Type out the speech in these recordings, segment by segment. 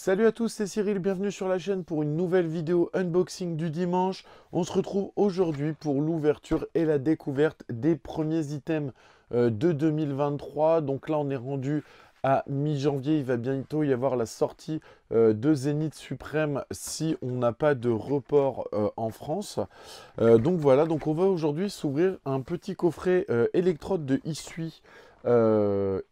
Salut à tous, c'est Cyril, bienvenue sur la chaîne pour une nouvelle vidéo unboxing du dimanche. On se retrouve aujourd'hui pour l'ouverture et la découverte des premiers items de 2023. Donc là, on est rendu à mi-janvier. Il va bientôt y avoir la sortie de Zénith Suprême si on n'a pas de report en France. Donc voilà, donc on va aujourd'hui s'ouvrir un petit coffret électrode de Isui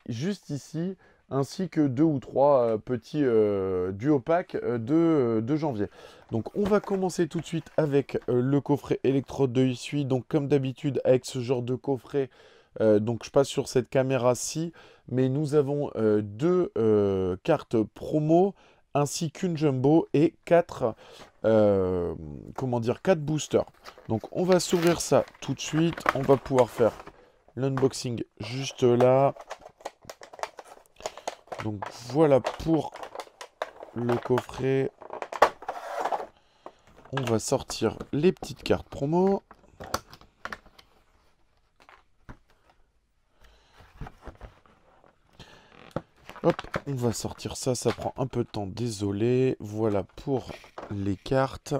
juste ici, ainsi que deux ou trois petits duo packs de janvier. Donc on va commencer tout de suite avec le coffret électrode de Isui. Donc comme d'habitude avec ce genre de coffret, donc je passe sur cette caméra-ci, mais nous avons deux cartes promo ainsi qu'une jumbo et quatre, comment dire, 4 boosters. Donc on va s'ouvrir ça tout de suite. On va pouvoir faire l'unboxing juste là. Donc voilà pour le coffret. On va sortir les petites cartes promo. Hop, on va sortir ça, ça prend un peu de temps, désolé. Voilà pour les cartes.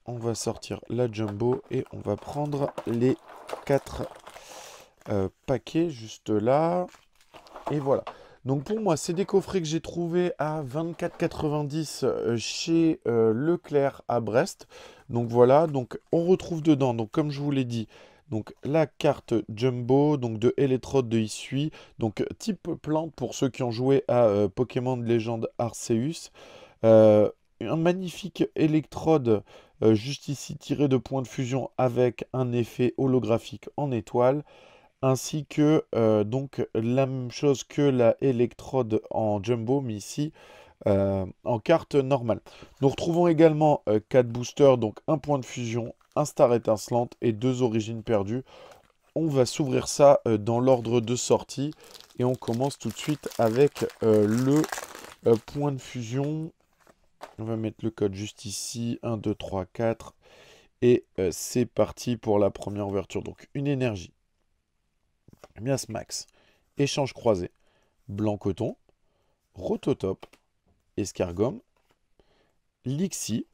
On va sortir la jumbo et on va prendre les 4 paquets juste là. Et voilà. Donc pour moi, c'est des coffrets que j'ai trouvés à 24,90 chez Leclerc à Brest. Donc voilà, donc on retrouve dedans, donc comme je vous l'ai dit, donc la carte Jumbo, donc de Electrode de Isui, donc type plante pour ceux qui ont joué à Pokémon de légende Arceus. Un magnifique électrode juste ici tiré de points de fusion avec un effet holographique en étoile, ainsi que donc la même chose que la électrode en jumbo, mais ici en carte normale. Nous retrouvons également 4 boosters, donc un point de fusion, un star étincelante et 2 origines perdues. On va s'ouvrir ça dans l'ordre de sortie et on commence tout de suite avec le point de fusion. On va mettre le code juste ici, 1, 2, 3, 4. Et c'est parti pour la première ouverture. Donc une énergie. Mias Max, échange croisé, blanc coton, rototop, escargom, Lixie,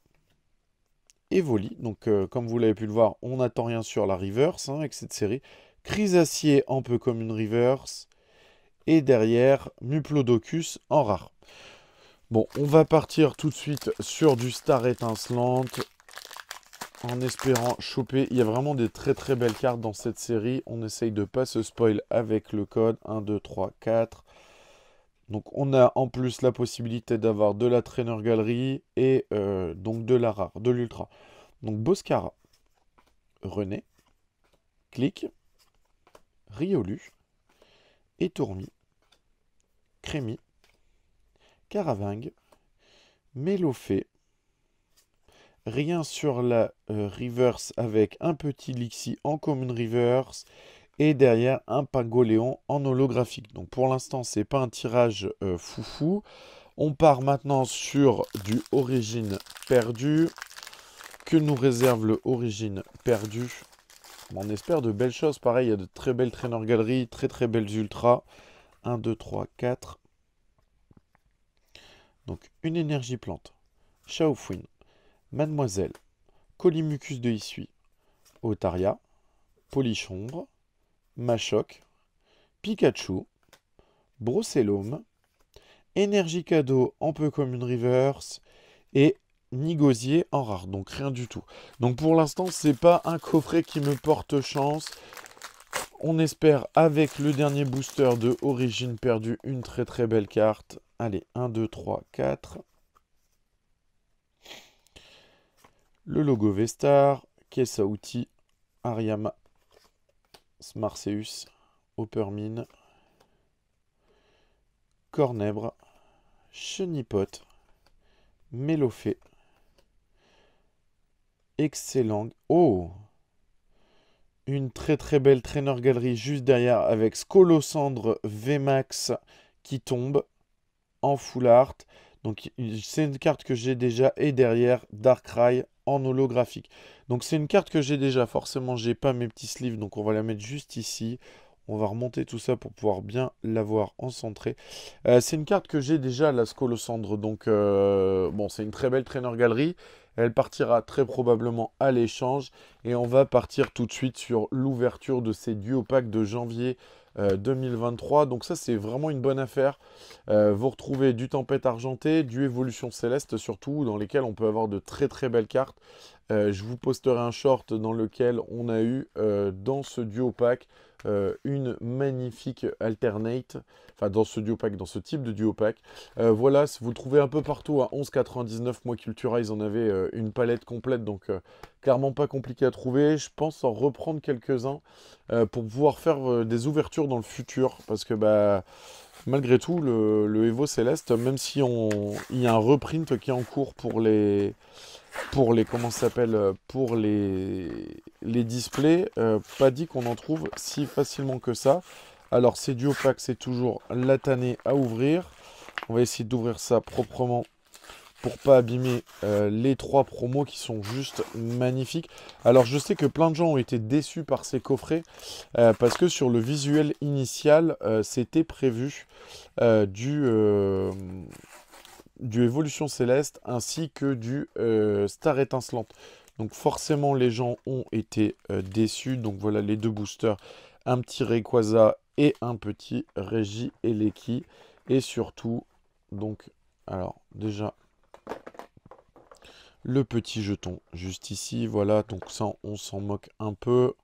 Evoli. Donc comme vous l'avez pu le voir, on n'attend rien sur la reverse avec cette série. Chrysacier en peu comme une reverse. Et derrière, Muplodocus en rare. Bon, on va partir tout de suite sur du star étincelante, en espérant choper. Il y a vraiment des très très belles cartes dans cette série. On essaye de ne pas se spoil avec le code 1, 2, 3, 4. Donc on a en plus la possibilité d'avoir de la Trainer Gallery et donc de la rare, de l'ultra. Donc Boscara, René, Click, Riolu, Etourmi, Crémy, Caravingue, Mélofée. Rien sur la reverse avec un petit Lixie en commune reverse. Et derrière, un Pingoléon en holographique. Donc pour l'instant, c'est pas un tirage foufou. On part maintenant sur du origine perdue. Que nous réserve le origine perdue? On espère de belles choses. Pareil, il y a de très belles trainer galeries, très très belles ultras. 1, 2, 3, 4. Donc une énergie plante. Chaofouine, Mademoiselle, Colimucus de Isui, Otaria, Polichombre, Machoc, Pikachu, Brocellum, Énergie cadeau en peu comme une reverse et Nigosier en rare, donc rien du tout. Donc pour l'instant, c'est pas un coffret qui me porte chance. On espère avec le dernier booster de Origine perdue une très très belle carte. Allez, 1, 2, 3, 4. Le logo Vestar, caisse à outils, Ariama, Smarseus, Hoppermine, Cornèbre, Chenipote, Mélofée, excellent. Oh! Une très très belle trainer galerie juste derrière avec Scolosandre VMAX qui tombe en full art. Donc c'est une carte que j'ai déjà et derrière Darkrai en holographique. Donc c'est une carte que j'ai déjà. Forcément j'ai pas mes petits sleeves donc on va la mettre juste ici. On va remonter tout ça pour pouvoir bien l'avoir en centré. C'est une carte que j'ai déjà, la Scolosandre. Donc, bon, c'est une très belle trainer galerie. Elle partira très probablement à l'échange. Et on va partir tout de suite sur l'ouverture de ces duo packs de janvier 2023. Donc ça, c'est vraiment une bonne affaire. Vous retrouvez du Tempête Argentée, du Évolution Céleste surtout, dans lesquels on peut avoir de très très belles cartes. Je vous posterai un short dans lequel on a eu dans ce duo pack une magnifique alternate, enfin dans ce duo pack, dans ce type de duo pack. Voilà, vous le trouvez un peu partout à 11,99. Moi, Cultura, ils en avaient une palette complète, donc clairement pas compliqué à trouver. Je pense en reprendre quelques-uns pour pouvoir faire des ouvertures dans le futur, parce que bah malgré tout, le Evo Céleste, même si il y a un reprint qui est en cours comment ça s'appelle, pour les displays, pas dit qu'on en trouve si facilement que ça. Alors, c'est duo pack, c'est toujours la tannée à ouvrir. On va essayer d'ouvrir ça proprement pour pas abîmer les trois promos qui sont juste magnifiques. Alors, je sais que plein de gens ont été déçus par ces coffrets parce que sur le visuel initial, c'était prévu du Évolution Céleste ainsi que du Star Étincelante. Donc forcément les gens ont été déçus. Donc voilà les deux boosters, un petit Rayquaza et un petit Régi Eleki. Et surtout, donc, alors déjà, le petit jeton juste ici, voilà, donc ça on s'en moque un peu.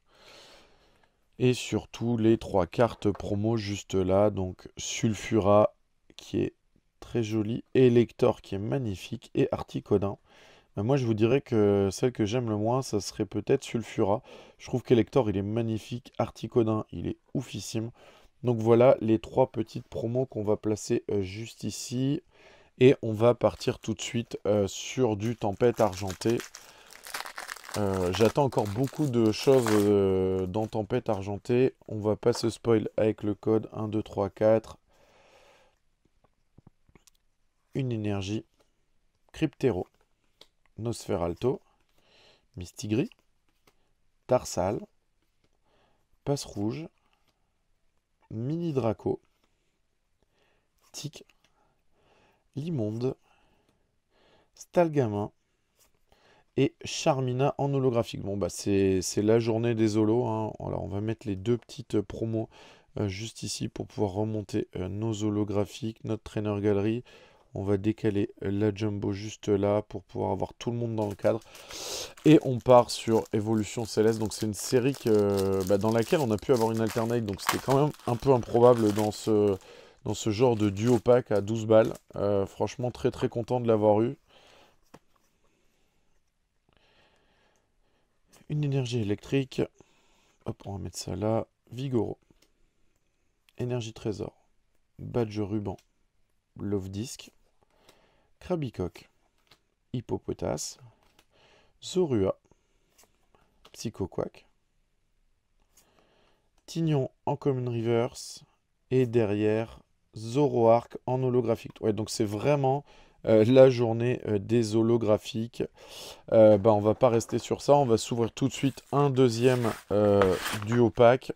Et surtout les trois cartes promo juste là, donc Sulfura qui est très joli, Elector qui est magnifique, et Articodin. Moi je vous dirais que celle que j'aime le moins, ça serait peut-être Sulfura. Je trouve qu'Elector il est magnifique, Articodin il est oufissime. Donc voilà les trois petites promos qu'on va placer juste ici. Et on va partir tout de suite sur du Tempête Argentée. J'attends encore beaucoup de choses dans Tempête Argentée. On va pas se spoil avec le code 1, 2, 3, 4. Une énergie, Cryptero, Nosferalto, Mistigris, Tarsal, Passe Rouge, Mini Draco, Tic, Limonde, Stalgamin et Charmina en holographique. Bon bah c'est la journée des holos, hein. Alors on va mettre les deux petites promos juste ici pour pouvoir remonter nos holographiques, notre trainer galerie. On va décaler la jumbo juste là pour pouvoir avoir tout le monde dans le cadre. Et on part sur Évolution Céleste. Donc c'est une série dans laquelle on a pu avoir une alternate. Donc c'était quand même un peu improbable dans ce genre de duo pack à 12 balles. Franchement très très content de l'avoir eu. Une énergie électrique. Hop, on va mettre ça là. Vigoro. Énergie trésor. Badge ruban. Love disc. Krabicoque. Hippopotas. Zorua. Psychoquack. Tignon en common reverse. Et derrière, Zoroark en holographique. Ouais, donc c'est vraiment la journée des holographiques. On va pas rester sur ça. On va s'ouvrir tout de suite un deuxième duo pack.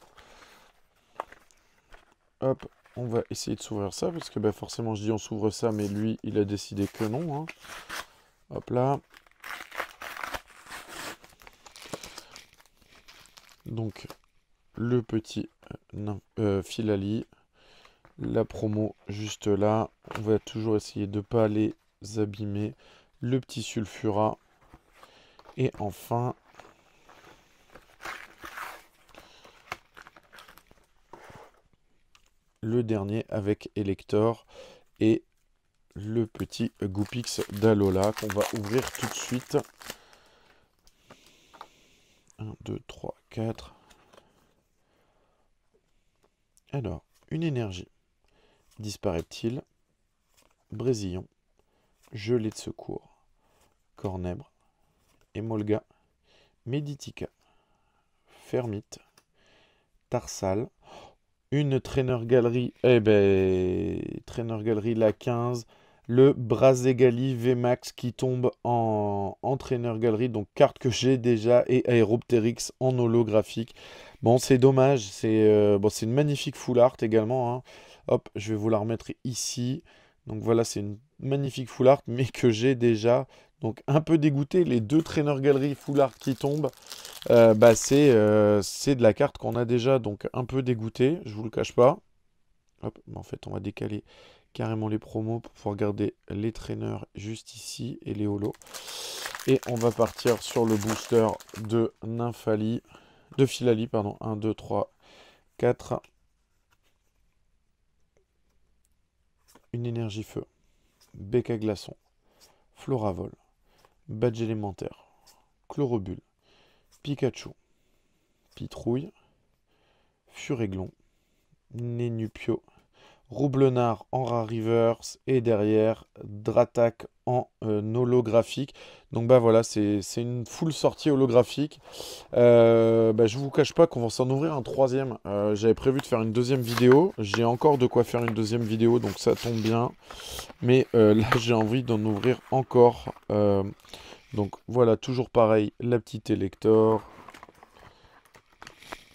Hop, on va essayer de s'ouvrir ça. Parce que forcément, je dis on s'ouvre ça. Mais lui, il a décidé que non. Hein. Hop là. Donc, le petit Filali. La promo juste là. On va toujours essayer de ne pas les abîmer. Le petit Sulfura. Et enfin, le dernier avec Elector et le petit Goopix d'Alola qu'on va ouvrir tout de suite. 1, 2, 3, 4. Alors, une énergie. Disparaît-il? Brésillon. Gelée de secours. Cornèbre. Emolga. Meditica. Fermite. Tarsal. Une trainer galerie. Trainer galerie la 15 le Brazegali VMAX qui tombe en Trainer Gallery, donc carte que j'ai déjà, et Aeropteryx en holographique. Bon, c'est dommage, c'est une magnifique full art également, hein. Hop, je vais vous la remettre ici. Donc voilà, c'est une magnifique full art, mais que j'ai déjà. Donc un peu dégoûté, les deux Trainer Gallery full art qui tombent, c'est de la carte qu'on a déjà, donc un peu dégoûté, je vous le cache pas. Hop, mais en fait, on va décaler carrément les promos pour pouvoir garder les traîneurs juste ici et les holos. Et on va partir sur le booster de Nymphali, de Philali, pardon. 1, 2, 3, 4. Une énergie feu, bec à glaçon, Floravol, badge élémentaire, Chlorobule, Pikachu, Pitrouille, Furéglon, Nénupio, Roublenard en rare reverse et derrière Dratak en holographique. Donc bah voilà, c'est une full sortie holographique. Je vous cache pas qu'on va s'en ouvrir un troisième. J'avais prévu de faire une deuxième vidéo. J'ai encore de quoi faire une deuxième vidéo, donc ça tombe bien. Mais là, j'ai envie d'en ouvrir encore. Donc voilà, toujours pareil, la petite Elector.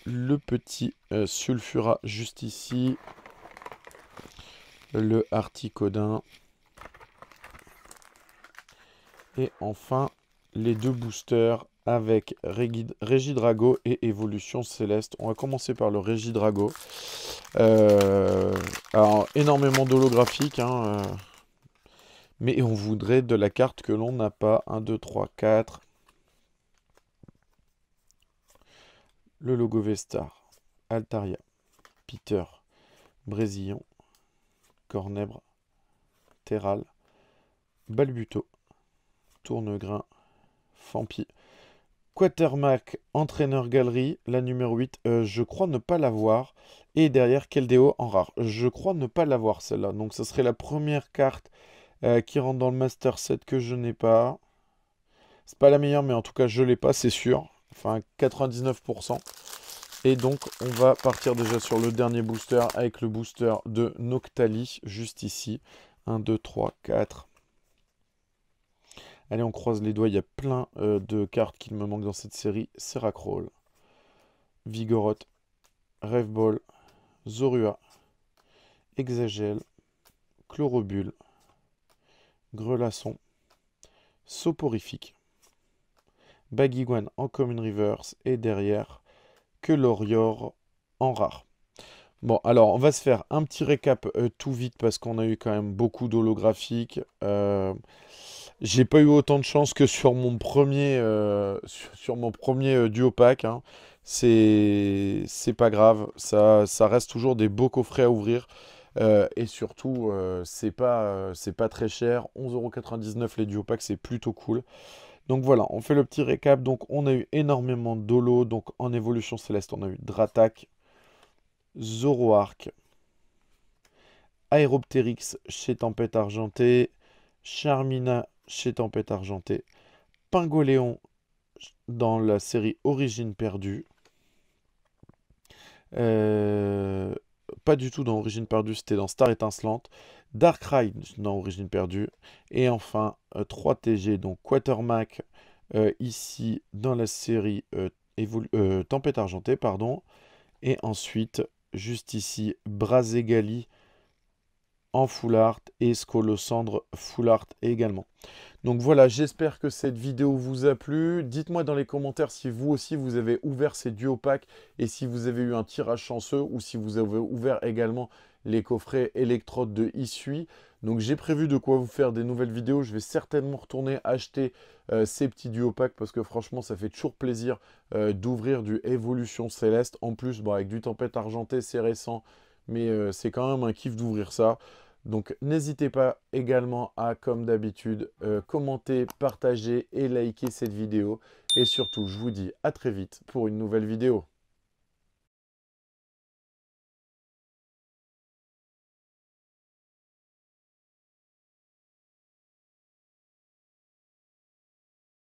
Le petit Sulfura juste ici. Le Articodin. Et enfin, les deux boosters avec Régidrago et Évolution Céleste. On va commencer par le Régidrago. Alors, énormément d'holographiques, hein, mais on voudrait de la carte que l'on n'a pas. 1, 2, 3, 4. Le logo Vestar, Altaria, Peter, Brésillon, Cornèbre, Terral, Balbuto, Tournegrain, Fampi, Quatermack, Entraîneur Galerie, la numéro 8, je crois ne pas l'avoir. Et derrière, Keldeo en rare. Je crois ne pas l'avoir celle-là. Donc ce serait la première carte qui rentre dans le Master Set que je n'ai pas. C'est pas la meilleure, mais en tout cas je l'ai pas, c'est sûr. Enfin 99%. Et donc on va partir déjà sur le dernier booster avec le booster de Noctali, juste ici. 1, 2, 3, 4. Allez, on croise les doigts, il y a plein de cartes qui me manquent dans cette série. Seracroll, Vigoroth, Rêveball, Zorua, Exagel, Chlorobule, Grelasson, Soporifique, Baguiguane en Common Reverse et derrière Quelorior en rare. Bon, alors on va se faire un petit récap tout vite parce qu'on a eu quand même beaucoup d'holographiques. J'ai pas eu autant de chance que sur mon premier, duo pack, hein. C'est pas grave, ça reste toujours des beaux coffrets à ouvrir. Et surtout, c'est pas très cher. 11,99 € les duo packs, c'est plutôt cool. Donc voilà, on fait le petit récap. Donc on a eu énormément d'holo. Donc en évolution céleste, on a eu Dratak, Zoroark, Aeropteryx chez Tempête Argentée, Charmina chez Tempête Argentée, Pingoléon dans la série Origine Perdue. Pas du tout dans Origine Perdue, c'était dans Star Étincelante. Darkrai dans Origine Perdue. Et enfin, 3TG, donc Quatermack ici dans la série Tempête Argentée, pardon. Et ensuite, juste ici, Brazegali en full art et Scolocendre full art également. Donc voilà, j'espère que cette vidéo vous a plu. Dites-moi dans les commentaires si vous aussi vous avez ouvert ces duo packs et si vous avez eu un tirage chanceux ou si vous avez ouvert également les coffrets électrodes de Isui. Donc j'ai prévu de quoi vous faire des nouvelles vidéos. Je vais certainement retourner acheter ces petits duo packs parce que franchement ça fait toujours plaisir d'ouvrir du Évolution Céleste. En plus, bon, avec du Tempête Argentée, c'est récent, mais c'est quand même un kiff d'ouvrir ça. Donc n'hésitez pas également à, comme d'habitude, commenter, partager et liker cette vidéo. Et surtout, je vous dis à très vite pour une nouvelle vidéo.